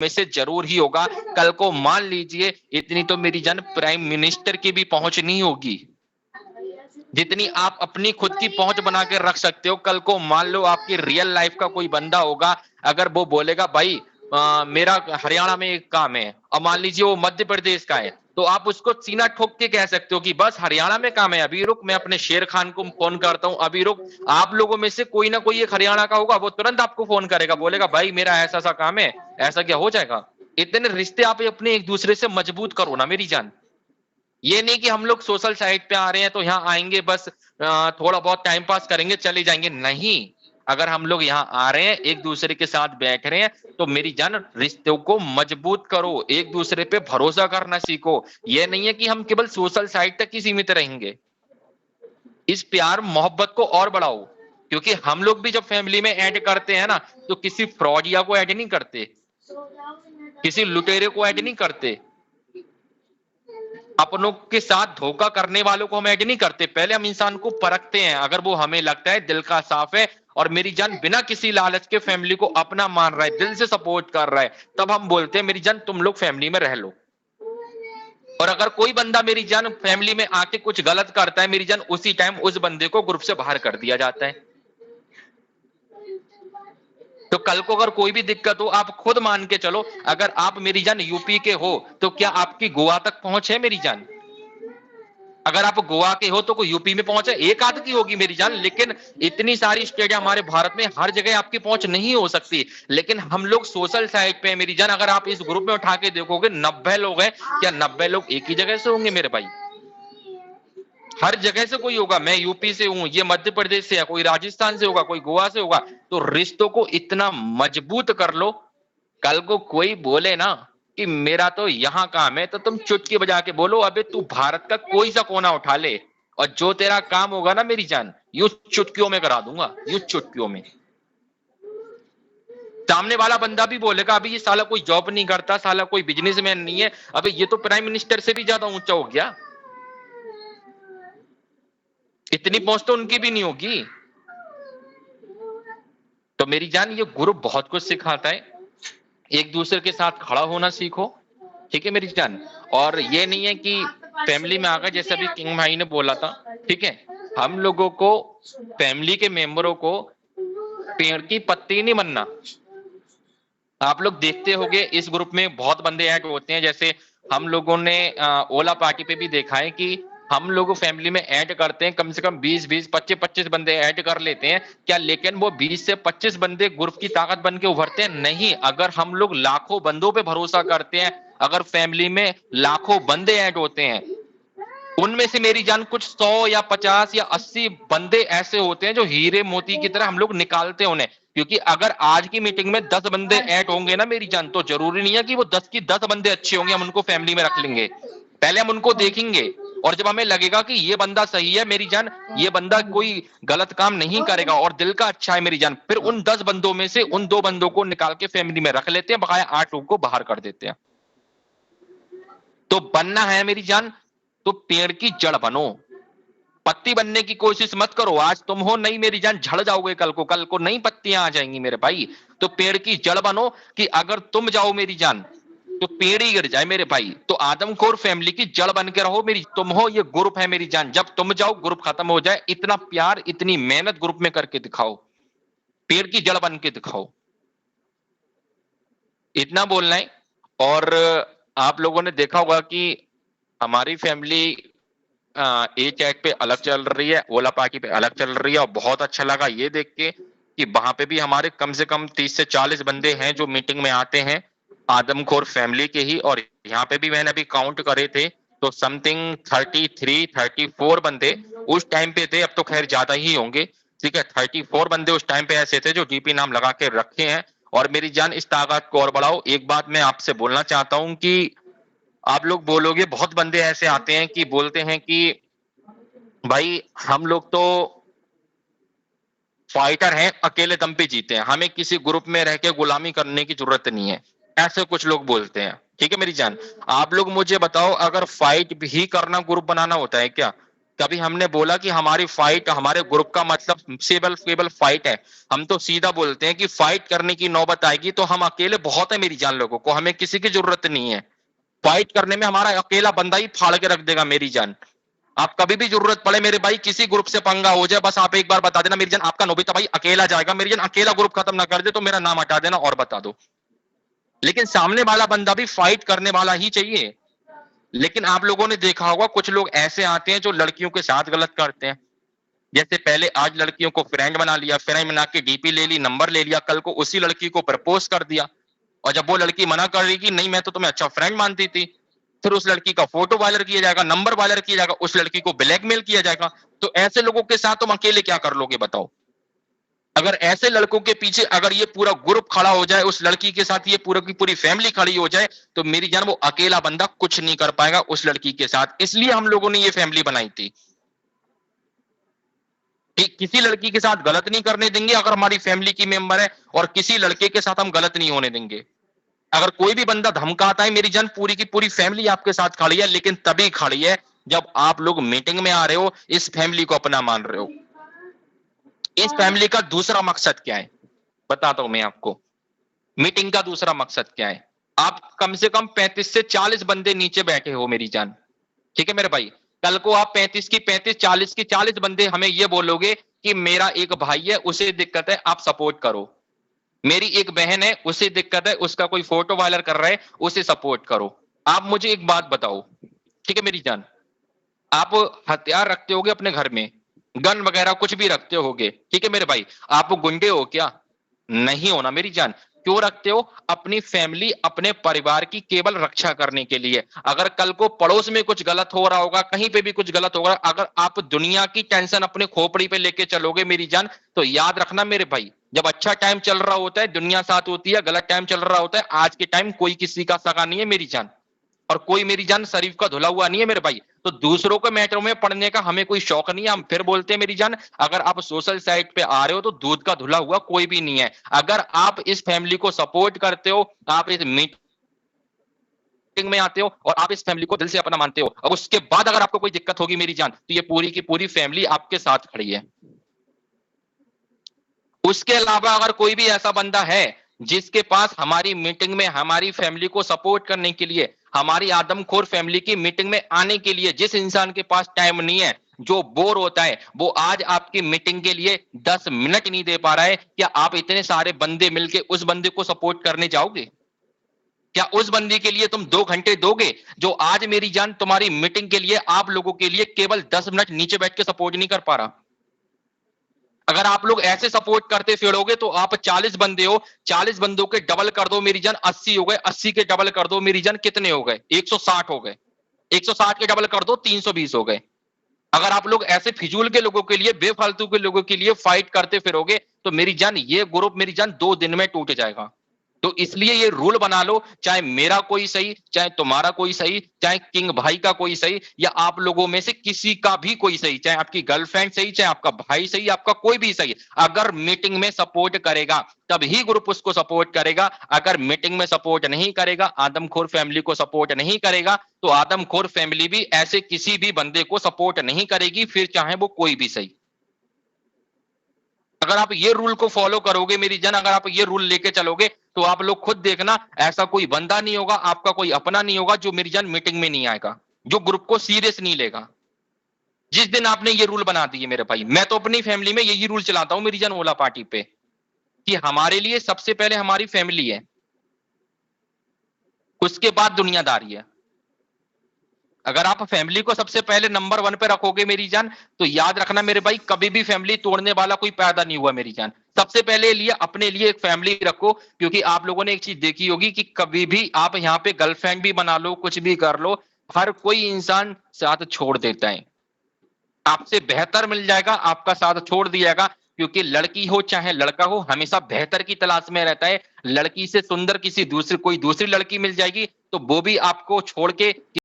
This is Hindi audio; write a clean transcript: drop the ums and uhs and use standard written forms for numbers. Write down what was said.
में से जरूर ही होगा। कल को मान लीजिए, इतनी तो मेरी जान प्राइम मिनिस्टर की भी पहुंच नहीं होगी जितनी आप अपनी खुद की पहुंच बना के रख सकते हो। कल को मान लो आपकी रियल लाइफ का कोई बंदा होगा, अगर वो बोलेगा भाई मेरा हरियाणा में एक काम है, और मान लीजिए वो मध्य प्रदेश का है, तो आप उसको सीना ठोक के कह सकते हो कि बस हरियाणा में काम है, अभी रुक, मैं अपने शेर खान को फोन करता हूं, अभी रुक। आप लोगों में से कोई ना कोई एक हरियाणा का होगा, वो तुरंत आपको फोन करेगा, बोलेगा भाई मेरा ऐसा सा काम है, ऐसा क्या हो जाएगा। इतने रिश्ते आप अपने एक दूसरे से मजबूत करो ना मेरी जान। ये नहीं कि हम लोग सोशल साइट पे आ रहे हैं तो यहाँ आएंगे बस थोड़ा बहुत टाइम पास करेंगे चले जाएंगे, नहीं। अगर हम लोग यहाँ आ रहे हैं, एक दूसरे के साथ बैठ रहे हैं, तो मेरी जान रिश्तों को मजबूत करो, एक दूसरे पे भरोसा करना सीखो। ये नहीं है कि हम केवल सोशल साइट तक ही सीमित रहेंगे। इस प्यार मोहब्बत को और बढ़ाओ, क्योंकि हम लोग भी जब फैमिली में ऐड करते हैं ना, तो किसी फ्रॉडिया को ऐड नहीं करते, किसी लुटेरे को ऐड नहीं करते, अपनों के साथ धोखा करने वालों को हम ऐड नहीं करते। पहले हम इंसान को परखते हैं, अगर वो हमें लगता है दिल का साफ है और मेरी जान बिना किसी लालच के फैमिली को अपना मान रहा है, दिल से सपोर्ट कर रहा है, तब हम बोलते हैं मेरी जान तुम लोग फैमिली में रह लो। और अगर कोई बंदा मेरी जान फैमिली में आके कुछ गलत करता है मेरी जान, उसी टाइम उस बंदे को ग्रुप से बाहर कर दिया जाता है। तो कल को अगर कोई भी दिक्कत हो, आप खुद मान के चलो, अगर आप मेरी जान यूपी के हो तो क्या आपकी गोवा तक पहुंच है मेरी जान? अगर आप गोवा के हो तो कोई यूपी में पहुंचे, एक आध की होगी मेरी जान, लेकिन इतनी सारी स्टेट हमारे भारत में, हर जगह आपकी पहुंच नहीं हो सकती। लेकिन हम लोग सोशल साइट पे मेरी जान, अगर आप इस ग्रुप में उठा के देखोगे 90 लोग हैं, क्या 90 लोग एक ही जगह से होंगे मेरे भाई? हर जगह से कोई होगा। मैं यूपी से हूं, ये मध्य प्रदेश से है, कोई राजस्थान से होगा, कोई गोवा से होगा। तो रिश्तों को इतना मजबूत कर लो, कल को कोई बोले ना कि मेरा तो यहां काम है, तो तुम चुटकी बजा के बोलो अबे तू भारत का कोई सा कोना उठा ले, और जो तेरा काम होगा ना मेरी जान, यूं चुटकियों में करा दूंगा, यूं चुटकियों में। सामने वाला बंदा भी बोलेगा अभी ये साला कोई जॉब नहीं करता, साला कोई बिजनेसमैन नहीं है, अबे ये तो प्राइम मिनिस्टर से भी ज्यादा ऊंचा हो गया। इतनी पहुंच तो उनकी भी नहीं होगी। तो मेरी जान ये ग्रुप बहुत कुछ सिखाता है, एक दूसरे के साथ खड़ा होना सीखो, ठीक है मेरी जान। और ये नहीं है कि फैमिली में आकर, जैसे अभी किंग भाई ने बोला था, ठीक है, हम लोगों को फैमिली के मेंबरों को पेड़ की पत्ती नहीं बनना। आप लोग देखते होंगे इस ग्रुप में बहुत बंदे ऐड होते हैं, जैसे हम लोगों ने ओला पार्टी पे भी देखा है कि हम लोग फैमिली में ऐड करते हैं, कम से कम 20-20 25-25 बंदे ऐड कर लेते हैं क्या, लेकिन वो 20 से 25 बंदे ग्रुप की ताकत बन के उभरते हैं नहीं। अगर हम लोग लाखों बंदों पे भरोसा करते हैं, अगर फैमिली में लाखों बंदे ऐड होते हैं, उनमें से मेरी जान कुछ 100 या 50 या 80 बंदे ऐसे होते हैं जो हीरे मोती की तरह हम लोग निकालते हैं उन्हें। क्योंकि अगर आज की मीटिंग में 10 बंदे ऐड होंगे ना मेरी जान, तो जरूरी नहीं है कि वो 10 की 10 बंदे अच्छे होंगे, हम उनको फैमिली में रख लेंगे। पहले हम उनको देखेंगे, और जब हमें लगेगा कि ये बंदा सही है मेरी जान, ये बंदा कोई गलत काम नहीं करेगा और दिल का अच्छा है मेरी जान, फिर उन 10 बंदों में से उन 2 बंदों को निकाल के फैमिली में रख लेते हैं, बकाया 8 लोगों को बाहर कर देते हैं। तो बनना है मेरी जान तो पेड़ की जड़ बनो, पत्ती बनने की कोशिश मत करो। आज तुम हो नहीं मेरी जान, झड़ जाओगे कल को नई पत्तियां आ जाएंगी मेरे भाई। तो पेड़ की जड़ बनो कि अगर तुम जाओ मेरी जान तो पेड़ ही गिर जाए मेरे भाई। तो आदमखोर फैमिली की जड़ बन के रहो मेरी, तुम हो ये ग्रुप है मेरी जान, जब तुम जाओ ग्रुप खत्म हो जाए। इतना प्यार इतनी मेहनत ग्रुप में करके दिखाओ, पेड़ की जड़ बन के दिखाओ, इतना बोलना है। और आप लोगों ने देखा होगा कि हमारी फैमिली ए चैट पे अलग चल रही है, ओला पार्टी पे अलग चल रही है, और बहुत अच्छा लगा ये देख के कि वहां पे भी हमारे कम से कम 30 से 40 बंदे हैं जो मीटिंग में आते हैं, आदमखोर फैमिली के ही। और यहाँ पे भी मैंने अभी काउंट करे थे तो समथिंग 33-34 बंदे उस टाइम पे थे, अब तो खैर ज्यादा ही होंगे, ठीक है। 34 बंदे उस टाइम पे ऐसे थे जो डीपी नाम लगा के रखे हैं। और मेरी जान इस ताकत को और बढ़ाओ। एक बात मैं आपसे बोलना चाहता हूं कि आप लोग बोलोगे, बहुत बंदे ऐसे आते हैं कि बोलते हैं कि भाई हम लोग तो फाइटर हैं, अकेले दम पे जीते हैं, हमें किसी ग्रुप में रह के गुलामी करने की जरूरत नहीं है, ऐसे कुछ लोग बोलते हैं, ठीक है मेरी जान। आप लोग मुझे बताओ, अगर फाइट भी करना ग्रुप बनाना होता है क्या? तभी हमने बोला कि हमारी फाइट, हमारे ग्रुप का मतलब केवल केवल फाइट है। हम तो सीधा बोलते हैं कि फाइट करने की नौबत आएगी तो हम अकेले बहुत है मेरी जान लोगों को, हमें किसी की जरूरत नहीं है। फाइट करने में हमारा अकेला बंदा ही फाड़ के रख देगा मेरी जान। आप कभी भी जरूरत पड़े मेरे भाई, किसी ग्रुप से पंगा हो जाए, बस आप एक बार बता देना मेरी जान, आपका नोबिता भाई अकेला जाएगा मेरी जान, अकेला ग्रुप खत्म ना कर दे तो मेरा नाम हटा देना और बता दो। लेकिन सामने वाला बंदा भी फाइट करने वाला ही चाहिए। लेकिन आप लोगों ने देखा होगा कुछ लोग ऐसे आते हैं जो लड़कियों के साथ गलत करते हैं। जैसे पहले आज लड़कियों को फ्रेंड बना लिया, फ्रेंड बना के डीपी ले ली, नंबर ले लिया, कल को उसी लड़की को प्रपोज कर दिया। और जब वो लड़की मना कर रही कि नहीं मैं तो तुम्हें अच्छा फ्रेंड मानती थी, फिर उस लड़की का फोटो वायरल किया जाएगा, नंबर वायरल किया जाएगा, उस लड़की को ब्लैकमेल किया जाएगा। तो ऐसे लोगों के साथ तुम अकेले क्या कर लोगे बताओ? अगर ऐसे लड़कों के पीछे अगर ये पूरा ग्रुप खड़ा हो जाए, उस लड़की के साथ ये पूरा की पूरी फैमिली खड़ी हो जाए, तो मेरी जान वो अकेला बंदा कुछ नहीं कर पाएगा उस लड़की के साथ। इसलिए हम लोगों ने ये फैमिली बनाई थी कि किसी लड़की के साथ गलत नहीं करने देंगे अगर हमारी फैमिली की मेंबर है, और किसी लड़के के साथ हम गलत नहीं होने देंगे। अगर कोई भी बंदा धमकाता है मेरी जान, पूरी की पूरी फैमिली आपके साथ खड़ी है, लेकिन तभी खड़ी है जब आप लोग मीटिंग में आ रहे हो, इस फैमिली को अपना मान रहे हो। इस फैमिली का दूसरा मकसद क्या है बताता हूं मैं आपको। मीटिंग का दूसरा मकसद क्या है? आप कम से कम 35 से 40 बंदे नीचे बैठे हो मेरी जान, ठीक है मेरे भाई। कल को आप 35 की 35, 40 की 40 बंदे हमें ये बोलोगे कि मेरा एक भाई है उसे दिक्कत है, आप सपोर्ट करो। मेरी एक बहन है उसे दिक्कत है, उसका कोई फोटो वायरल कर रहा है, उसे सपोर्ट करो। आप मुझे एक बात बताओ, ठीक है मेरी जान, आप हथियार रखते होगे अपने घर में, गन वगैरह कुछ भी रखते होगे, ठीक है मेरे भाई, आप गुंडे हो क्या? नहीं होना मेरी जान। क्यों रखते हो? अपनी फैमिली, अपने परिवार की केवल रक्षा करने के लिए। अगर कल को पड़ोस में कुछ गलत हो रहा होगा, कहीं पे भी कुछ गलत होगा, अगर आप दुनिया की टेंशन अपने खोपड़ी पे लेके चलोगे मेरी जान, तो याद रखना मेरे भाई, जब अच्छा टाइम चल रहा होता है दुनिया साथ होती है, गलत टाइम चल रहा होता है, आज के टाइम कोई किसी का सगा नहीं है मेरी जान, और कोई मेरी जान शरीफ का धुला हुआ नहीं है मेरे भाई। तो दूसरों के मैटरों में पढ़ने का हमें कोई शौक नहीं है। हम फिर बोलते हैं मेरी जान, अगर आप सोशल साइट पे आ रहे हो तो दूध का धुला हुआ कोई भी नहीं है। अगर आप इस फैमिली को सपोर्ट करते हो, आप इस मीटिंग में आते हो और आप इस फैमिली को दिल से अपना मानते हो, और उसके बाद अगर आपको कोई दिक्कत होगी मेरी जान, तो ये पूरी की पूरी फैमिली आपके साथ खड़ी है। उसके अलावा अगर कोई भी ऐसा बंदा है जिसके पास हमारी मीटिंग में हमारी फैमिली को सपोर्ट करने के लिए, हमारी आदमखोर फैमिली की मीटिंग में आने के लिए जिस इंसान के पास टाइम नहीं है, जो बोर होता है, वो आज आपकी मीटिंग के लिए 10 मिनट नहीं दे पा रहा है, क्या आप इतने सारे बंदे मिलके उस बंदे को सपोर्ट करने जाओगे? क्या उस बंदे के लिए तुम 2 घंटे दोगे जो आज मेरी जान तुम्हारी मीटिंग के लिए, आप लोगों के लिए केवल 10 मिनट नीचे बैठ के सपोर्ट नहीं कर पा रहा? अगर आप लोग ऐसे सपोर्ट करते फिरोगे तो आप 40 बंदे हो, 40 बंदों के डबल कर दो मेरी जान, 80 हो गए, 80 के डबल कर दो मेरी जान, कितने हो गए? 160 हो गए, 160 के डबल कर दो 320 हो गए। अगर आप लोग ऐसे फिजूल के लोगों के लिए, बेफालतू के लोगों के लिए फाइट करते फिरोगे तो मेरी जान ये ग्रुप मेरी जान 2 दिन में टूट जाएगा। तो इसलिए ये रूल बना लो, चाहे मेरा कोई सही, चाहे तुम्हारा कोई सही, चाहे किंग भाई का कोई सही, या आप लोगों में से किसी का भी कोई सही, चाहे आपकी गर्लफ्रेंड सही, चाहे आपका भाई सही, आपका कोई भी सही, अगर मीटिंग में सपोर्ट करेगा तभी ग्रुप उसको सपोर्ट करेगा। अगर मीटिंग में सपोर्ट नहीं करेगा, आदमखोर फैमिली को सपोर्ट नहीं करेगा, तो आदमखोर फैमिली भी ऐसे किसी भी बंदे को सपोर्ट नहीं करेगी, फिर चाहे वो कोई भी सही। अगर आप ये रूल को फॉलो करोगे मेरी जान, अगर आप ये रूल लेके चलोगे तो आप लोग खुद देखना, ऐसा कोई बंदा नहीं होगा, आपका कोई अपना नहीं होगा जो मेरी जान मीटिंग में नहीं आएगा, जो ग्रुप को सीरियस नहीं लेगा। जिस दिन आपने ये रूल बना दिए मेरे भाई, मैं तो अपनी फैमिली में यही रूल चलाता हूं मेरी जान ओला पार्टी पे, कि हमारे लिए सबसे पहले हमारी फैमिली है, उसके बाद दुनियादारी है। अगर आप फैमिली को सबसे पहले नंबर 1 पे रखोगे मेरी जान, तो याद रखना मेरे भाई, कभी भी फैमिली तोड़ने वाला कोई पैदा नहीं हुआ मेरी जान। सबसे पहले लिए अपने लिए एक फैमिली रखो, क्योंकि आप लोगों ने एक चीज देखी होगी कि कभी भी आप यहाँ पे गर्लफ्रेंड भी बना लो, कुछ भी कर लो, हर कोई इंसान साथ छोड़ देता है। आपसे बेहतर मिल जाएगा, आपका साथ छोड़ दिएगा, क्योंकि लड़की हो चाहे लड़का हो, हमेशा बेहतर की तलाश में रहता है। लड़की से सुंदर किसी दूसरी कोई दूसरी लड़की मिल जाएगी तो वो भी आपको छोड़ के